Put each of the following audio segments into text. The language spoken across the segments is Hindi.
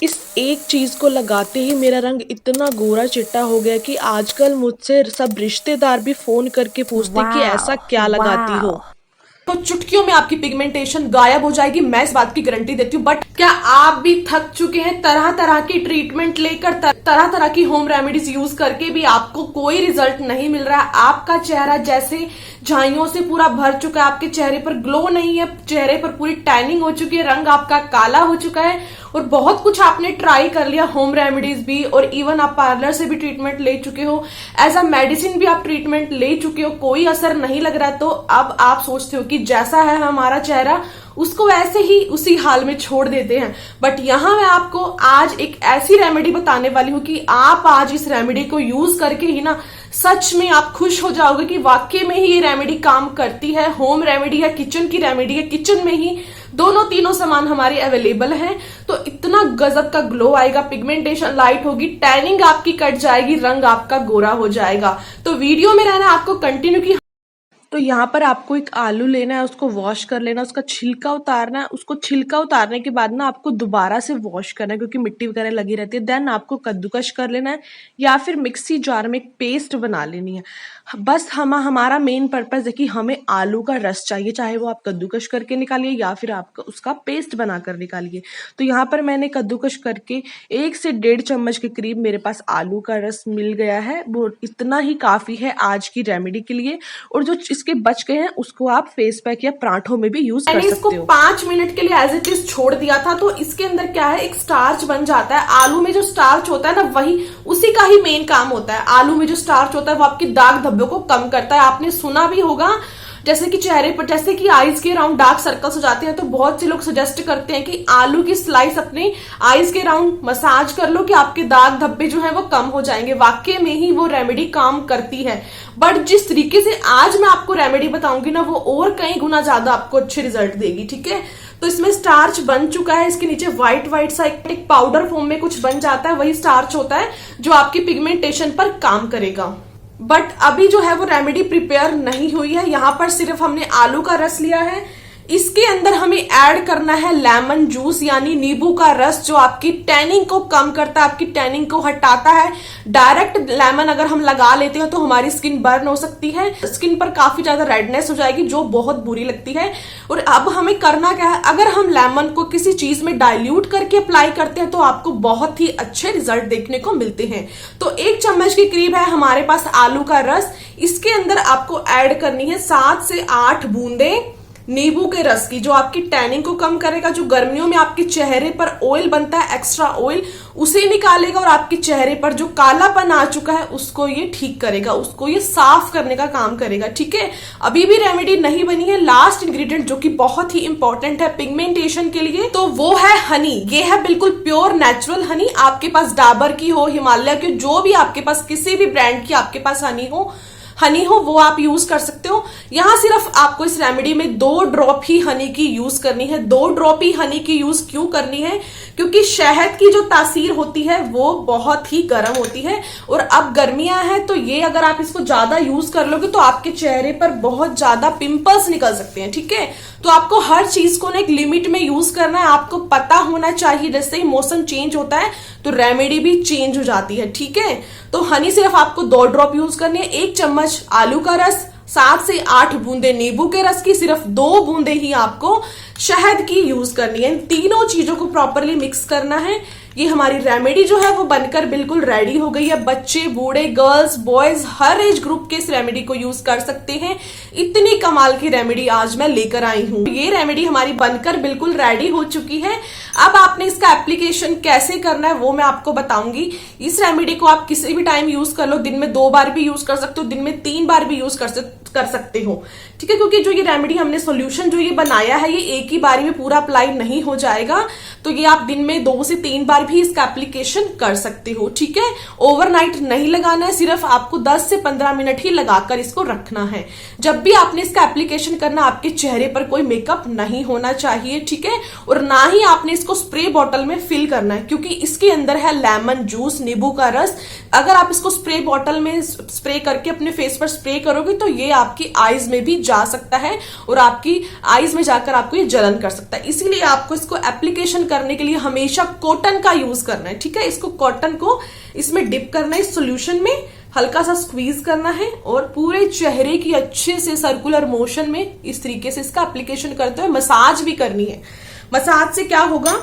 इस एक चीज को लगाते ही मेरा रंग इतना गोरा चिट्टा हो गया कि आजकल मुझसे सब रिश्तेदार भी फोन करके पूछते कि ऐसा क्या वाओ लगाती हो। वाओ। तो चुटकियों में आपकी पिगमेंटेशन गायब हो जाएगी, मैं इस बात की गारंटी देती हूँ। बट क्या आप भी थक चुके हैं तरह तरह की ट्रीटमेंट लेकर, तरह तरह की होम रेमेडीज यूज करके भी आपको कोई रिजल्ट नहीं मिल रहा है? आपका चेहरा जैसे झाइयों से पूरा भर चुका है, आपके चेहरे पर ग्लो नहीं है, चेहरे पर पूरी टैनिंग हो चुकी है, रंग आपका काला हो चुका है और बहुत कुछ आपने ट्राई कर लिया, होम रेमेडीज भी, और इवन आप पार्लर से भी ट्रीटमेंट ले चुके हो, एज अ मेडिसिन भी आप ट्रीटमेंट ले चुके हो, कोई असर नहीं लग रहा है। तो अब आप सोचते हो कि जैसा है हमारा चेहरा उसको ऐसे ही उसी हाल में छोड़ देते हैं। बट यहां मैं आपको आज एक ऐसी रेमेडी बताने वाली हूं कि आप आज इस रेमेडी को यूज करके ही ना सच में आप खुश हो जाओगे कि वाकई में ही ये रेमेडी काम करती है। होम रेमेडी है, किचन की रेमेडी है, किचन में ही दोनों तीनों सामान हमारे अवेलेबल हैं। तो इतना गजब का ग्लो आएगा, पिगमेंटेशन लाइट होगी, टैनिंग आपकी कट जाएगी, रंग आपका गोरा हो जाएगा। तो वीडियो में रहना आपको कंटिन्यू की। तो यहाँ पर आपको एक आलू लेना है, उसको वॉश कर लेना, उसका छिलका उतारना है। उसको छिलका उतारने के बाद ना आपको दोबारा से वॉश करना है क्योंकि मिट्टी वगैरह लगी रहती है। देन आपको कद्दूकश कर लेना है या फिर मिक्सी जार में एक पेस्ट बना लेनी है। बस हमारा मेन पर्पज है कि हमें आलू का रस चाहिए, चाहे वो आप कद्दूकश करके निकालिए या फिर आप उसका पेस्ट बनाकर निकालिए। तो यहाँ पर मैंने कद्दूकश करके 1 से 1.5 चम्मच के करीब मेरे पास आलू का रस मिल गया है। वो इतना ही काफी है आज की रेमेडी के लिए। और जो इसके बच गए हैं उसको आप फेस पैक या पराठों में भी यूज कर इसको सकते हो। 5 मिनट के लिए एज इट इज छोड़ दिया था। तो इसके अंदर क्या है, एक स्टार्च बन जाता है। आलू में जो स्टार्च होता है ना, वही उसी का ही मेन काम होता है। आलू में जो स्टार्च होता है वो आपकी दाग धब्बों को कम करता है। आपने सुना भी होगा जैसे कि चेहरे पर, जैसे कि आईज के राउंड डार्क सर्कल्स हो जाते हैं, तो बहुत से लोग सजेस्ट करते हैं कि आलू की स्लाइस अपने आईज के राउंड मसाज कर लो कि आपके दाग धब्बे जो है वो कम हो जाएंगे। वाकई में ही वो रेमेडी काम करती है। बट जिस तरीके से आज मैं आपको रेमेडी बताऊंगी ना, वो और कई गुना ज्यादा आपको अच्छे रिजल्ट देगी। ठीक है, तो इसमें स्टार्च बन चुका है। इसके नीचे व्हाइट व्हाइट सा एक पाउडर फॉर्म में कुछ बन जाता है, वही स्टार्च होता है जो आपकी पिगमेंटेशन पर काम करेगा। बट अभी जो है वो रेमेडी प्रिपेयर नहीं हुई है। यहाँ पर सिर्फ हमने आलू का रस लिया है। इसके अंदर हमें ऐड करना है लेमन जूस यानी नींबू का रस, जो आपकी टैनिंग को कम करता है, आपकी टैनिंग को हटाता है। डायरेक्ट लेमन अगर हम लगा लेते हैं तो हमारी स्किन बर्न हो सकती है, स्किन पर काफी ज्यादा रेडनेस हो जाएगी जो बहुत बुरी लगती है। और अब हमें करना क्या है, अगर हम लेमन को किसी चीज में डाइल्यूट करके अप्लाई करते हैं तो आपको बहुत ही अच्छे रिजल्ट देखने को मिलते हैं। तो 1 चम्मच के करीब है हमारे पास आलू का रस। इसके अंदर आपको ऐड करनी है 7 से 8 बूंदे नींबू के रस की, जो आपकी टैनिंग को कम करेगा, जो गर्मियों में आपके चेहरे पर ऑयल बनता है, एक्स्ट्रा ऑयल, उसे निकालेगा और आपके चेहरे पर जो कालापन आ चुका है उसको ये ठीक करेगा, उसको ये साफ करने का काम करेगा। ठीक है, अभी भी रेमेडी नहीं बनी है। लास्ट इंग्रेडिएंट जो कि बहुत ही इंपॉर्टेंट है पिगमेंटेशन के लिए, तो वो है हनी। ये है बिल्कुल प्योर नेचुरल हनी। आपके पास डाबर की हो, हिमालय की, जो भी आपके पास किसी भी ब्रांड की आपके पास हनी हो वो आप यूज कर सकते हो। यहां सिर्फ आपको इस रेमेडी में 2 ड्रॉप ही हनी की यूज करनी है। 2 ड्रॉप ही हनी की यूज क्यों करनी है, क्योंकि शहद की जो तासीर होती है वो बहुत ही गर्म होती है और अब गर्मियां हैं तो ये अगर आप इसको ज्यादा यूज कर लोगे तो आपके चेहरे पर बहुत ज्यादा पिंपल्स निकल सकते हैं। ठीक है, तो आपको हर चीज को ना एक लिमिट में यूज करना है। आपको पता होना चाहिए जैसे ही मौसम चेंज होता है तो रेमेडी भी चेंज हो जाती है। ठीक है, तो हनी सिर्फ आपको 2 ड्रॉप यूज करनी है। 1 चम्मच आलू का रस, 7 से 8 बूंदे नींबू के रस की, सिर्फ 2 बूंदे ही आपको शहद की यूज करनी है। इन तीनों चीजों को प्रॉपरली मिक्स करना है। ये हमारी रेमेडी जो है वो बनकर बिल्कुल रेडी हो गई है। बच्चे, बूढ़े, गर्ल्स, बॉयज, हर एज ग्रुप के इस रेमेडी को यूज कर सकते हैं। इतनी कमाल की रेमेडी आज मैं लेकर आई हूं। ये रेमेडी हमारी बनकर बिल्कुल रेडी हो चुकी है। अब आपने इसका एप्लीकेशन कैसे करना है वो मैं आपको बताऊंगी। इस रेमेडी को आप किसी भी टाइम यूज कर लो, दिन में 2 बार भी यूज कर सकते हो, दिन में 3 बार भी यूज कर सकते हो। ठीक है, क्योंकि जो ये रेमेडी हमने सोल्यूशन जो ये बनाया है ये एक ही बारी में पूरा अप्लाई नहीं हो जाएगा, तो ये आप दिन में 2 से 3 बार भी इसका एप्लीकेशन कर सकते हो। ठीक है, ओवरनाइट नहीं लगाना है, सिर्फ आपको 10 से 15 मिनट ही लगाकर इसको रखना है। जब भी आपने इसका एप्लीकेशन करना, आपके चेहरे पर कोई मेकअप नहीं होना चाहिए। ठीक है, और ना ही आपने इसको स्प्रे बॉटल में फिल करना है, क्योंकि इसके अंदर है लेमन जूस, नींबू का रस। अगर आप इसको स्प्रे बॉटल में स्प्रे करके अपने फेस पर स्प्रे करोगे तो ये आपकी आईज में भी जा सकता है और आपकी आईज में जाकर आपको ये जलन कर सकता है। इसीलिए आपको इसको एप्लीकेशन करने के लिए हमेशा कॉटन का यूज करना है, ठीक है। इसको कॉटन को इसमें डिप करना है, इस सोल्यूशन में हल्का सा स्क्वीज करना है और पूरे चेहरे की अच्छे से सर्कुलर मोशन में इस तरीके से इसका एप्लीकेशन करते हुए मसाज भी करनी है। मसाज से क्या होगा,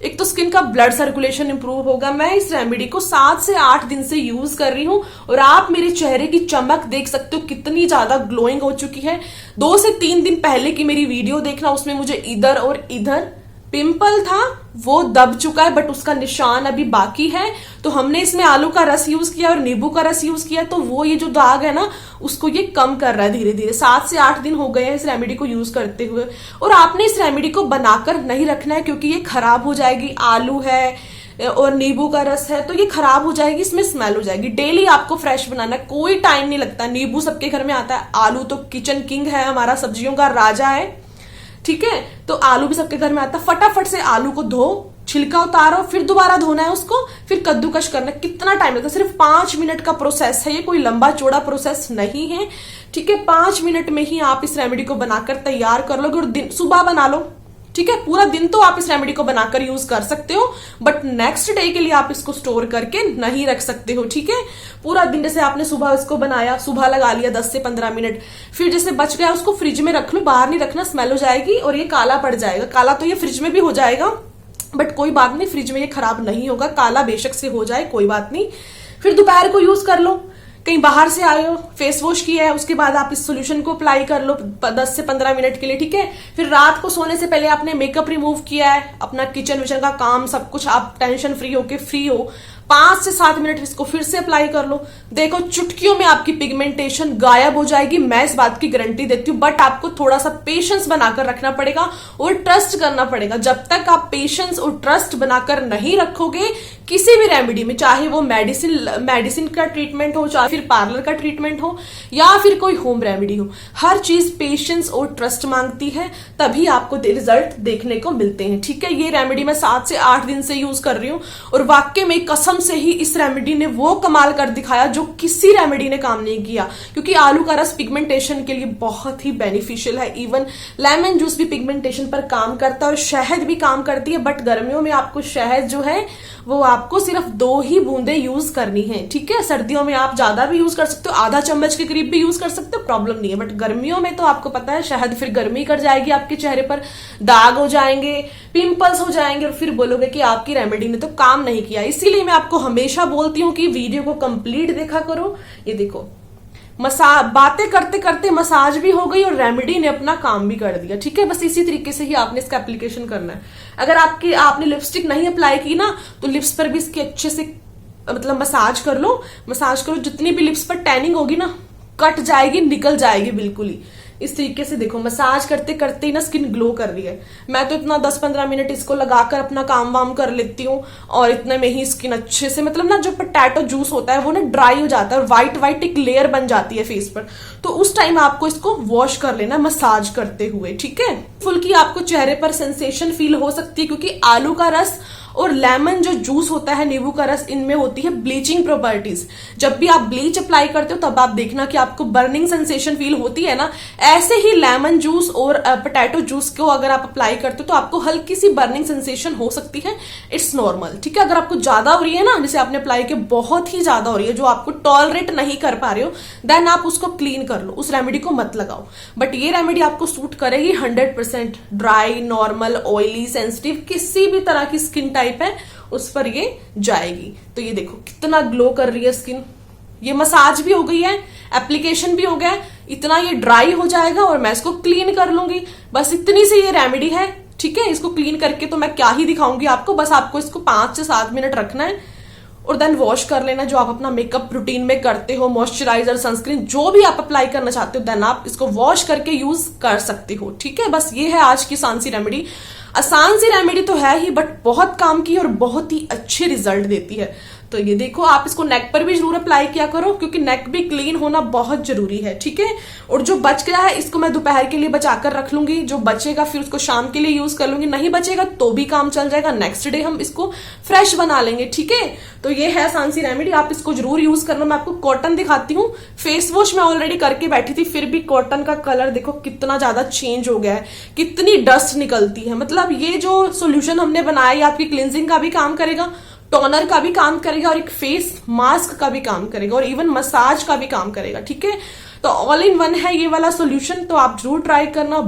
एक तो स्किन का ब्लड सर्कुलेशन इंप्रूव होगा। मैं इस रेमेडी को 7 से 8 दिन से यूज कर रही हूं और आप मेरे चेहरे की चमक देख सकते हो कितनी ज्यादा ग्लोइंग हो चुकी है। 2 से 3 दिन पहले की मेरी वीडियो देखना, उसमें मुझे इधर और इधर पिंपल था, वो दब चुका है, बट उसका निशान अभी बाकी है। तो हमने इसमें आलू का रस यूज किया और नींबू का रस यूज किया, तो वो ये जो दाग है ना उसको ये कम कर रहा है धीरे धीरे। 7 से 8 दिन हो गए हैं इस रेमेडी को यूज करते हुए। और आपने इस रेमेडी को बनाकर नहीं रखना है क्योंकि ये खराब हो जाएगी। आलू है और नींबू का रस है तो ये खराब हो जाएगी, इसमें स्मेल हो जाएगी। डेली आपको फ्रेश बनाना है, कोई टाइम नहीं लगता। नींबू सबके घर में आता है, आलू तो किचन किंग है, हमारा सब्जियों का राजा है, ठीक है। तो आलू भी सबके घर में आता है। फटाफट से आलू को धो, छिलका उतारो, फिर दोबारा धोना है उसको, फिर कद्दूकश करना है। कितना टाइम लगता है, सिर्फ 5 मिनट का प्रोसेस है, ये कोई लंबा चौड़ा प्रोसेस नहीं है, ठीक है। 5 मिनट में ही आप इस रेमेडी को बनाकर तैयार कर लोगे। और दिन सुबह बना लो, ठीक है। पूरा दिन तो आप इस रेमेडी को बनाकर यूज कर सकते हो, बट नेक्स्ट डे के लिए आप इसको स्टोर करके नहीं रख सकते हो, ठीक है। पूरा दिन जैसे आपने सुबह इसको बनाया, सुबह लगा लिया 10 से 15 मिनट, फिर जैसे बच गया उसको फ्रिज में रख लो, बाहर नहीं रखना, स्मेल हो जाएगी और ये काला पड़ जाएगा। काला तो ये फ्रिज में भी हो जाएगा, बट कोई बात नहीं, फ्रिज में ये खराब नहीं होगा। काला बेशक से हो जाए, कोई बात नहीं। फिर दोपहर को यूज कर लो, कहीं बाहर से आए हो, फेस वॉश किया है, उसके बाद आप इस सोल्यूशन को अप्लाई कर लो 10 से 15 मिनट के लिए, ठीक है। फिर रात को सोने से पहले आपने मेकअप रिमूव किया है, अपना किचन विचन का काम सब कुछ आप टेंशन फ्री होके फ्री हो, 5 से 7 मिनट इसको फिर से अप्लाई कर लो। देखो चुटकियों में आपकी पिगमेंटेशन गायब हो जाएगी, मैं इस बात की गारंटी देती हूँ। बट आपको थोड़ा सा पेशेंस बनाकर रखना पड़ेगा और ट्रस्ट करना पड़ेगा। जब तक आप पेशेंस और ट्रस्ट बनाकर नहीं रखोगे किसी भी रेमेडी में, चाहे वो मेडिसिन का ट्रीटमेंट हो, चाहे फिर पार्लर का ट्रीटमेंट हो या फिर कोई होम रेमेडी हो, हर चीज पेशेंस और ट्रस्ट मांगती है, तभी आपको रिजल्ट देखने को मिलते हैं, ठीक है। ये रेमेडी मैं 7 से 8 दिन से यूज कर रही हूँ और वाकई में कसम से ही इस रेमेडी ने वो कमाल कर दिखाया जो किसी रेमेडी ने काम नहीं किया। क्योंकि आलू का रस पिगमेंटेशन के लिए बहुत ही बेनिफिशियल है, इवन लेमन जूस भी पिगमेंटेशन पर काम करता है और शहद भी काम करती है। बट गर्मियों में आपको शहद जो है वो आपको सिर्फ 2 ही बूंदे यूज करनी है, ठीक है। सर्दियों में आप ज्यादा भी यूज कर सकते हो, आधा चम्मच के करीब भी यूज कर सकते हो, प्रॉब्लम नहीं है। बट गर्मियों में तो आपको पता है शहद फिर गर्मी कर जाएगी, आपके चेहरे पर दाग हो जाएंगे, पिंपल्स हो जाएंगे और फिर बोलोगे कि आपकी रेमेडी ने तो काम नहीं किया। इसीलिए मैं आपको हमेशा बोलती हूँ कि वीडियो को कंप्लीट देखा करो। ये देखो बातें करते करते मसाज भी हो गई और रेमेडी ने अपना काम भी कर दिया, ठीक है। बस इसी तरीके से ही आपने इसका एप्लीकेशन करना है। अगर आपने लिपस्टिक नहीं अप्लाई की ना तो लिप्स पर भी इसके अच्छे से मतलब मसाज कर लो। मसाज करो, जितनी भी लिप्स पर टैनिंग होगी ना कट जाएगी, निकल जाएगी बिल्कुल ही। इस तरीके से देखो मसाज करते करते ही ना स्किन ग्लो कर रही है। मैं तो इतना 10-15 मिनट इसको लगाकर अपना काम वाम कर लेती हूँ और इतने में ही स्किन अच्छे से मतलब ना जो पोटैटो जूस होता है वो ना ड्राई हो जाता है और व्हाइट एक लेयर बन जाती है फेस पर। तो उस टाइम आपको इसको वॉश कर लेना मसाज करते हुए, ठीक है। फुल की आपको चेहरे पर सेंसेशन फील हो सकती है क्योंकि आलू का रस और लेमन जो जूस होता है, नींबू का रस, इनमें होती है ब्लीचिंग प्रॉपर्टीज। जब भी आप ब्लीच अप्लाई करते हो तब आप देखना कि आपको बर्निंग सेंसेशन फील होती है ना, ऐसे ही लेमन जूस और पोटैटो जूस को अगर आप अप्लाई करते हो तो आपको हल्की सी बर्निंग सेंसेशन हो सकती है। इट्स नॉर्मल, ठीक है। अगर आपको ज्यादा हो रही है ना, जैसे आपने अप्लाई किया बहुत ही ज्यादा हो रही है जो आपको टॉलरेट नहीं कर पा रहे हो, देन आप उसको क्लीन कर लो, उस रेमेडी को मत लगाओ। बट ये रेमेडी आपको सूट करेगी 100%। ड्राई, नॉर्मल, ऑयली, सेंसिटिव, किसी भी तरह की स्किन टाइप है उस पर ये जाएगी। तो ये देखो कितना ग्लो कर रही है स्किन। ये मसाज भी हो गई है, एप्लीकेशन भी हो गया है, इतना ये ड्राई हो जाएगा और मैं इसको क्लीन कर लूंगी। बस इतनी सी ये रेमेडी है, ठीक है। इसको क्लीन करके तो मैं क्या ही दिखाऊंगी आपको, बस आपको इसको 5 से 7 मिनट रखना है और देन वॉश कर लेना। जो आप अपना मेकअप रूटीन में करते हो, मॉइस्चराइजर, सनस्क्रीन, जो भी आप अप्लाई करना चाहते हो, देन आप इसको वॉश करके यूज कर सकते हो, ठीक है। बस ये है आज की आसान सी रेमेडी। आसान सी रेमेडी तो है ही, बट बहुत काम की और बहुत ही अच्छे रिजल्ट देती है। तो ये देखो, आप इसको नेक पर भी जरूर अप्लाई किया करो, क्योंकि नेक भी क्लीन होना बहुत जरूरी है, ठीक है। और जो बच गया है इसको मैं दोपहर के लिए बचाकर रख लूंगी, जो बचेगा फिर उसको शाम के लिए यूज कर लूंगी, नहीं बचेगा तो भी काम चल जाएगा, नेक्स्ट डे हम इसको फ्रेश बना लेंगे, ठीक है। तो ये है आसान सी रेमेडी, आप इसको जरूर यूज करना। मैं आपको कॉटन दिखाती हूँ, फेस वॉश मैं ऑलरेडी करके बैठी थी, फिर भी कॉटन का कलर देखो कितना ज्यादा चेंज हो गया है, कितनी डस्ट निकलती है। मतलब ये जो सोल्यूशन हमने बनाया ये आपकी क्लिनजिंग का भी काम करेगा, टोनर का भी काम करेगा, और एक फेस मास्क का भी काम करेगा, और इवन मसाज का भी काम करेगा, ठीक है। तो ऑल इन वन है ये वाला सोल्यूशन, तो आप जरूर ट्राई करना।